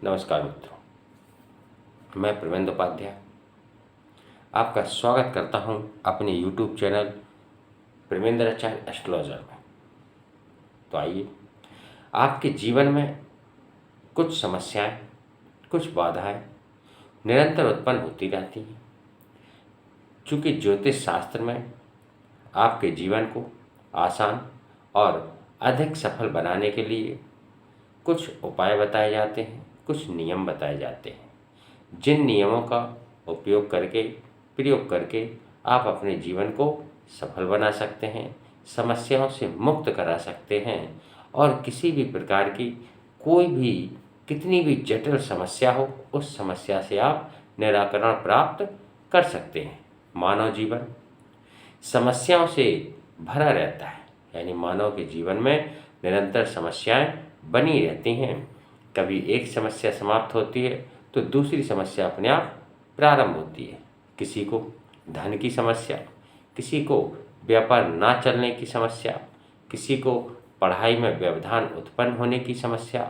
नमस्कार मित्रों, मैं प्रवेंद्र उपाध्याय आपका स्वागत करता हूं अपने YouTube चैनल प्रवेंद्राचार्य एस्ट्रोलॉजर में। तो आइए, आपके जीवन में कुछ समस्याएं, कुछ बाधाएं निरंतर उत्पन्न होती रहती हैं। चूँकि ज्योतिष शास्त्र में आपके जीवन को आसान और अधिक सफल बनाने के लिए कुछ उपाय बताए जाते हैं, कुछ नियम बताए जाते हैं, जिन नियमों का प्रयोग करके आप अपने जीवन को सफल बना सकते हैं, समस्याओं से मुक्त करा सकते हैं और किसी भी प्रकार की कोई भी कितनी भी जटिल समस्या हो, उस समस्या से आप निराकरण प्राप्त कर सकते हैं। मानव जीवन समस्याओं से भरा रहता है, यानी मानव के जीवन में निरंतर समस्याएं बनी रहती हैं। कभी एक समस्या समाप्त होती है तो दूसरी समस्या अपने आप प्रारंभ होती है। किसी को धन की समस्या, किसी को व्यापार ना चलने की समस्या, किसी को पढ़ाई में व्यवधान उत्पन्न होने की समस्या,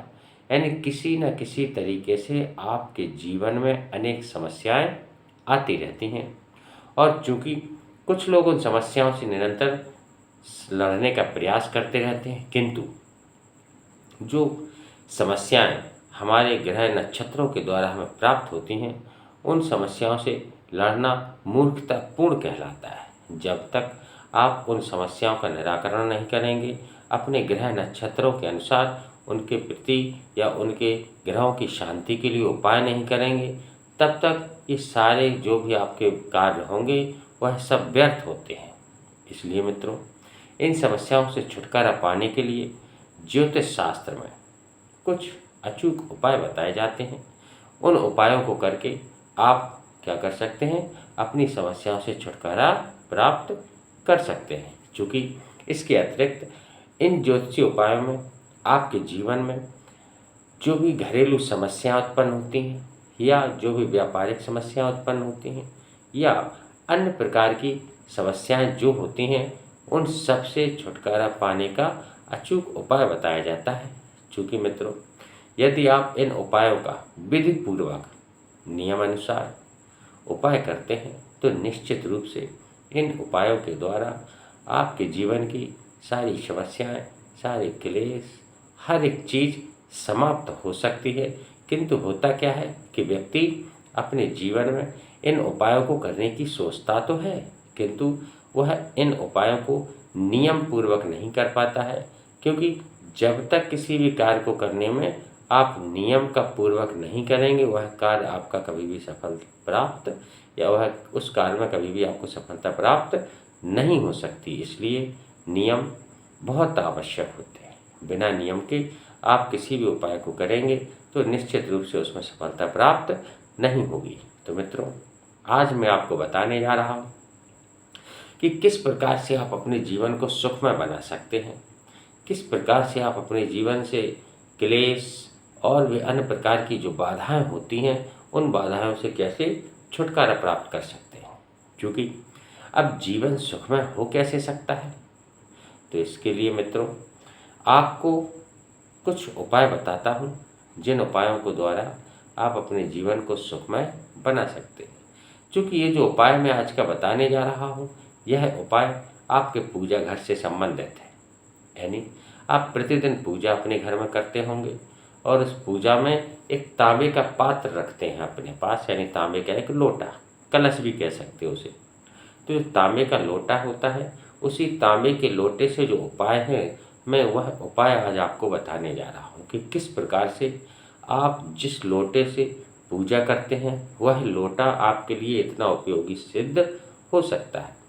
यानी किसी न किसी तरीके से आपके जीवन में अनेक समस्याएं आती रहती हैं। और चूँकि कुछ लोग उन समस्याओं से निरंतर लड़ने का प्रयास करते रहते हैं, किंतु जो समस्याएं हमारे ग्रह नक्षत्रों के द्वारा हमें प्राप्त होती हैं, उन समस्याओं से लड़ना मूर्खतापूर्ण कहलाता है। जब तक आप उन समस्याओं का निराकरण नहीं करेंगे, अपने ग्रह नक्षत्रों के अनुसार उनके प्रति या उनके ग्रहों की शांति के लिए उपाय नहीं करेंगे, तब तक ये सारे जो भी आपके कार्य होंगे वह सब व्यर्थ होते हैं। इसलिए मित्रों, इन समस्याओं से छुटकारा पाने के लिए ज्योतिष शास्त्र में कुछ अचूक उपाय बताए जाते हैं। उन उपायों को करके आप क्या कर सकते हैं, अपनी समस्याओं से छुटकारा प्राप्त कर सकते हैं। क्योंकि इसके अतिरिक्त इन ज्योतिषीय उपायों में आपके जीवन में जो भी घरेलू समस्याएं उत्पन्न होती हैं या जो भी व्यापारिक समस्याएं उत्पन्न होती हैं या अन्य प्रकार की समस्याएं जो होती हैं, उन सब से छुटकारा पाने का अचूक उपाय बताया जाता है। चूँकि मित्रों, यदि आप इन उपायों का विधि पूर्वक नियमानुसार उपाय करते हैं तो निश्चित रूप से इन उपायों के द्वारा आपके जीवन की सारी समस्याएं, सारे क्लेश, हर एक चीज़ समाप्त हो सकती है। किंतु होता क्या है कि व्यक्ति अपने जीवन में इन उपायों को करने की सोचता तो है, किंतु वह इन उपायों को नियम पूर्वक नहीं कर पाता है। क्योंकि जब तक किसी भी कार्य को करने में आप नियम का पूर्वक नहीं करेंगे, वह कार्य आपका कभी भी सफल प्राप्त या वह उस कार्य में कभी भी आपको सफलता प्राप्त नहीं हो सकती। इसलिए नियम बहुत आवश्यक होते हैं। बिना नियम के आप किसी भी उपाय को करेंगे तो निश्चित रूप से उसमें सफलता प्राप्त नहीं होगी। तो मित्रों, आज मैं आपको बताने जा रहा हूँ कि किस प्रकार से आप अपने जीवन को सुखमय बना सकते हैं, किस प्रकार से आप अपने जीवन से क्लेश और भी अन्य प्रकार की जो बाधाएं होती हैं, उन बाधाओं से कैसे छुटकारा प्राप्त कर सकते हैं। क्योंकि अब जीवन सुखमय हो कैसे सकता है, तो इसके लिए मित्रों आपको कुछ उपाय बताता हूँ, जिन उपायों को द्वारा आप अपने जीवन को सुखमय बना सकते हैं। क्योंकि ये जो उपाय मैं आज का बताने जा रहा हूँ, यह उपाय आपके पूजा घर से संबंधित है। यानी आप प्रतिदिन पूजा अपने घर में करते होंगे और उस पूजा में एक तांबे का पात्र रखते हैं अपने पास, यानी तांबे का एक लोटा, कलश भी कह सकते हो उसे। तो जो तांबे का लोटा होता है, उसी तांबे के लोटे से जो उपाय है, मैं वह उपाय आज आपको बताने जा रहा हूँ कि किस प्रकार से आप जिस लोटे से पूजा करते हैं वह लोटा आपके लिए इतना उपयोगी सिद्ध हो सकता है।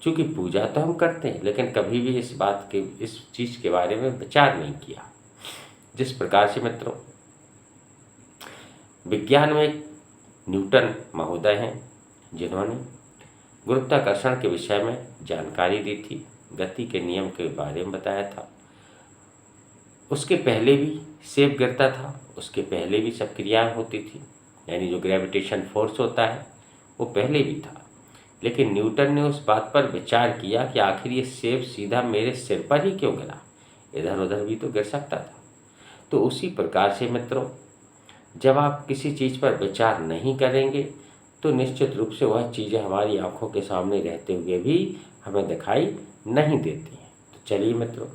क्योंकि पूजा तो हम करते हैं, लेकिन कभी भी इस चीज़ के बारे में विचार नहीं किया। जिस प्रकार से मित्रों, विज्ञान में एक न्यूटन महोदय हैं, जिन्होंने गुरुत्वाकर्षण के विषय में जानकारी दी थी, गति के नियम के बारे में बताया था। उसके पहले भी सेब गिरता था, उसके पहले भी सब क्रियाएं होती थी, यानी जो ग्रेविटेशन फोर्स होता है वो पहले भी था। लेकिन न्यूटन ने उस बात पर विचार किया कि आखिर ये सेब सीधा मेरे सिर पर ही क्यों गिरा, इधर उधर भी तो गिर सकता था। तो उसी प्रकार से मित्रों, जब आप किसी चीज़ पर विचार नहीं करेंगे तो निश्चित रूप से वह चीज़ें हमारी आंखों के सामने रहते हुए भी हमें दिखाई नहीं देती हैं। तो चलिए मित्रों,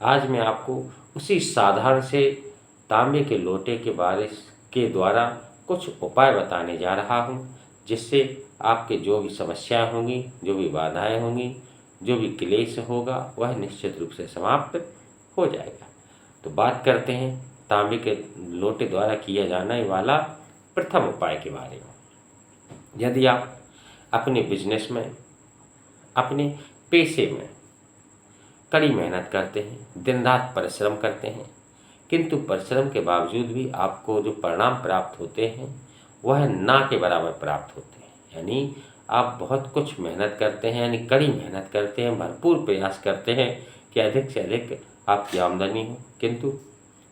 आज मैं आपको उसी साधारण से तांबे के लोटे के बारे के द्वारा कुछ उपाय बताने जा रहा हूँ, जिससे आपके जो भी समस्याएं होंगी, जो भी बाधाएं होंगी, जो भी क्लेश होगा, वह निश्चित रूप से समाप्त हो जाएगा। तो बात करते हैं तांबे के लोटे द्वारा किया जाने वाला प्रथम उपाय के बारे में। यदि आप अपने बिजनेस में, अपने पेशे में कड़ी मेहनत करते हैं, दिन रात परिश्रम करते हैं, किंतु परिश्रम के बावजूद भी आपको जो परिणाम प्राप्त होते हैं वह ना के बराबर प्राप्त होते हैं, यानी आप बहुत कुछ मेहनत करते हैं, यानी कड़ी मेहनत करते हैं, भरपूर प्रयास करते हैं कि अधिक से अधिक आपकी आमदनी हो, किंतु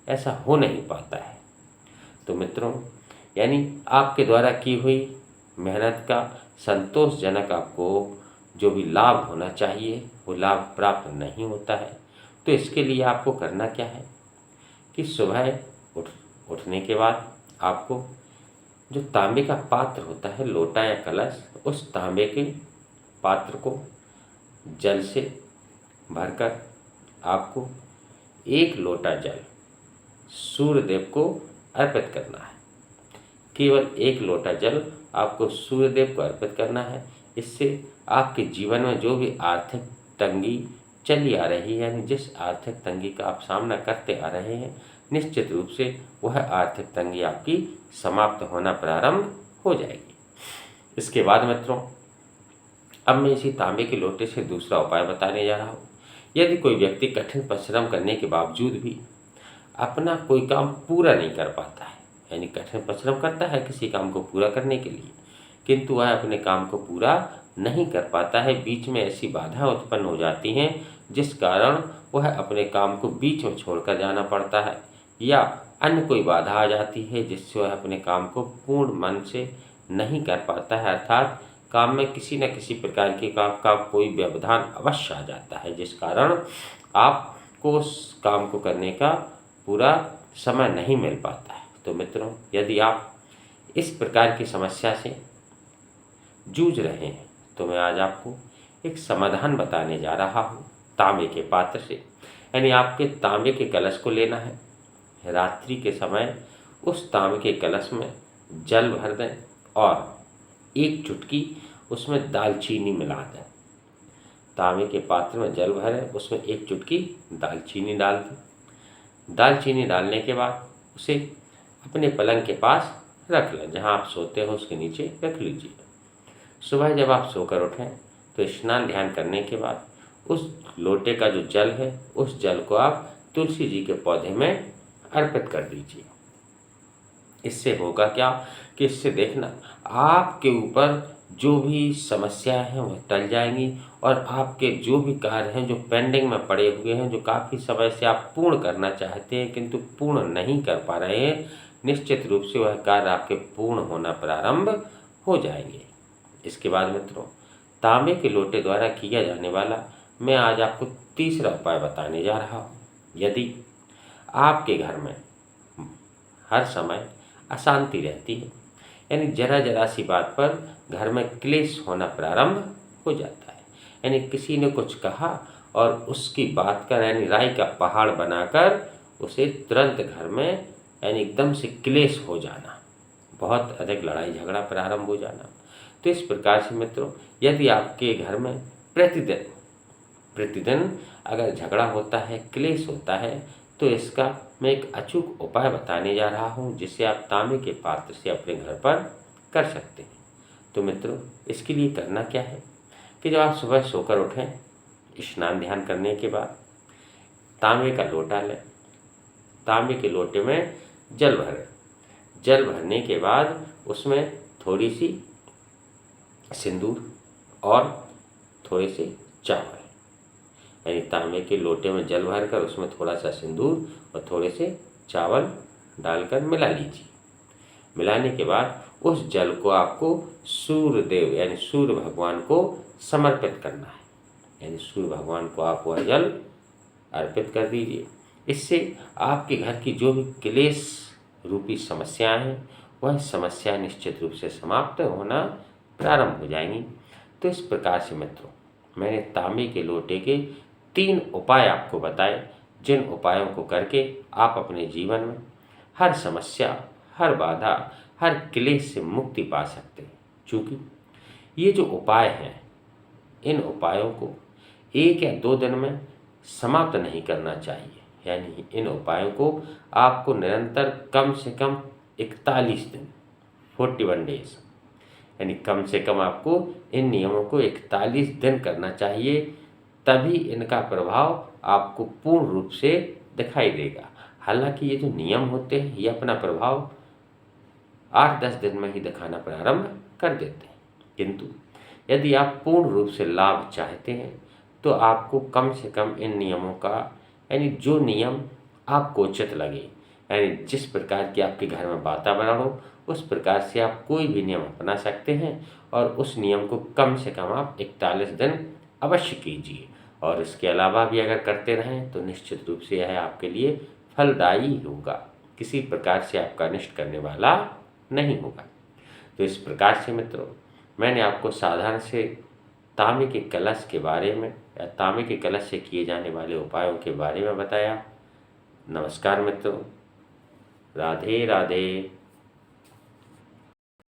ऐसा हो नहीं पाता है। तो मित्रों, यानी आपके द्वारा की हुई मेहनत का संतोषजनक आपको जो भी लाभ होना चाहिए वो लाभ प्राप्त नहीं होता है। तो इसके लिए आपको करना क्या है कि सुबह उठने के बाद आपको जो तांबे का पात्र होता है, लोटा या कलश, उस तांबे के पात्र को जल से भरकर आपको 1 लोटा जल सूर्यदेव को अर्पित करना है। केवल 1 लोटा जल आपको सूर्यदेव को अर्पित करना है। इससे आपके जीवन में जो भी आर्थिक तंगी चली आ रही है, यानी जिस आर्थिक तंगी का आप सामना करते आ रहे हैं, निश्चित रूप से वह आर्थिक तंगी आपकी समाप्त होना प्रारंभ हो जाएगी। इसके बाद मित्रों, अब मैं इसी तांबे के लोटे से दूसरा उपाय बताने जा रहा हूँ। यदि कोई व्यक्ति कठिन परिश्रम करने के बावजूद भी अपना कोई काम पूरा नहीं कर पाता है, यानी कठिन परिश्रम करता है किसी काम को पूरा करने के लिए, किंतु वह अपने काम को पूरा नहीं कर पाता है, बीच में ऐसी बाधाएं उत्पन्न हो जाती हैं जिस कारण वह अपने काम को बीच में छोड़कर जाना पड़ता है, या अन्य कोई बाधा आ जाती है जिससे वह अपने काम को पूर्ण मन से नहीं कर पाता है, अर्थात काम में किसी न किसी प्रकार के का कोई व्यवधान अवश्य आ जाता है, जिस कारण आपको उस काम को करने का पूरा समय नहीं मिल पाता है। तो मित्रों, यदि आप इस प्रकार की समस्या से जूझ रहे हैं तो मैं आज आपको एक समाधान बताने जा रहा हूँ तांबे के पात्र से। यानी आपके तांबे के कलश को लेना है, रात्रि के समय उस तांबे के कलश में जल भर दें और 1 चुटकी उसमें दालचीनी मिला दें। तांबे के पात्र में जल भरें, उसमें 1 चुटकी दालचीनी डाल दें। दालचीनी डालने के बाद उसे अपने पलंग के पास रख लें, जहाँ आप सोते हो उसके नीचे रख लीजिए। सुबह जब आप सोकर उठें तो स्नान ध्यान करने के बाद उस लोटे का जो जल है, उस जल को आप तुलसी जी के पौधे में अर्पित कर दीजिए। इससे होगा क्या कि इससे देखना आपके ऊपर जो भी समस्याएं हैं वह टल जाएंगी, और आपके जो भी कार्य हैं जो पेंडिंग में पड़े हुए हैं, जो काफ़ी समय से आप पूर्ण करना चाहते हैं किंतु पूर्ण नहीं कर पा रहे हैं, निश्चित रूप से वह कार्य आपके पूर्ण होना प्रारंभ हो जाएंगे। इसके बाद मित्रों, तांबे के लोटे द्वारा किया जाने वाला मैं आज आपको तीसरा उपाय बताने जा रहा हूँ। यदि आपके घर में हर समय अशांति रहती है, यानी जरा जरा सी बात पर घर में क्लेश होना प्रारंभ हो जाता है, यानी किसी ने कुछ कहा और उसकी बात का यानी राय का पहाड़ बनाकर उसे तुरंत घर में यानी एकदम से क्लेश हो जाना, बहुत अधिक लड़ाई झगड़ा प्रारंभ हो जाना। तो इस प्रकार से मित्रों, यदि आपके घर में प्रतिदिन अगर झगड़ा होता है, क्लेश होता है, तो इसका मैं एक अचूक उपाय बताने जा रहा हूँ, जिसे आप तांबे के पात्र से अपने घर पर कर सकते हैं। तो मित्रों, इसके लिए करना क्या है कि जब आप सुबह सोकर उठें, स्नान ध्यान करने के बाद तांबे का लोटा लें, तांबे के लोटे में जल भरें। जल भरने के बाद उसमें थोड़ी सी सिंदूर और थोड़े से चावल, यानी तांबे के लोटे में जल भरकर उसमें थोड़ा सा सिंदूर और थोड़े से चावल डालकर मिला लीजिए। मिलाने के बाद उस जल को आपको सूर्यदेव यानी सूर्य भगवान को समर्पित करना है, यानी सूर्य भगवान को आप वह जल अर्पित कर दीजिए। इससे आपके घर की जो भी क्लेश रूपी समस्याएं हैं वह समस्या निश्चित रूप से समाप्त होना प्रारंभ हो जाएंगी। तो इस प्रकार से मित्रों मैंने तांबे के लोटे के 3 उपाय आपको बताए, जिन उपायों को करके आप अपने जीवन में हर समस्या, हर बाधा, हर क्लेश से मुक्ति पा सकते हैं। चूँकि ये जो उपाय हैं, इन उपायों को 1 या 2 दिन में समाप्त नहीं करना चाहिए, यानी इन उपायों को आपको निरंतर कम से कम 41 दिन 41 डेज, यानी कम से कम आपको इन नियमों को 41 दिन करना चाहिए, तभी इनका प्रभाव आपको पूर्ण रूप से दिखाई देगा। हालांकि ये जो नियम होते हैं ये अपना प्रभाव 8-10 दिन में ही दिखाना प्रारंभ कर देते हैं, किंतु यदि आप पूर्ण रूप से लाभ चाहते हैं तो आपको कम से कम इन नियमों का, यानी जो नियम आपको उचित लगे, यानी जिस प्रकार की आपके घर में वातावरण हो उस प्रकार से आप कोई भी नियम अपना सकते हैं और उस नियम को कम से कम आप 41 दिन अवश्य कीजिए। और इसके अलावा भी अगर करते रहें तो निश्चित रूप से यह आपके लिए फलदायी होगा, किसी प्रकार से आपका अनिष्ट करने वाला नहीं होगा। तो इस प्रकार से मित्रों मैंने आपको साधारण से तांबे के कलश के बारे में या तांबे के कलश से किए जाने वाले उपायों के बारे में बताया। नमस्कार मित्रों, राधे राधे।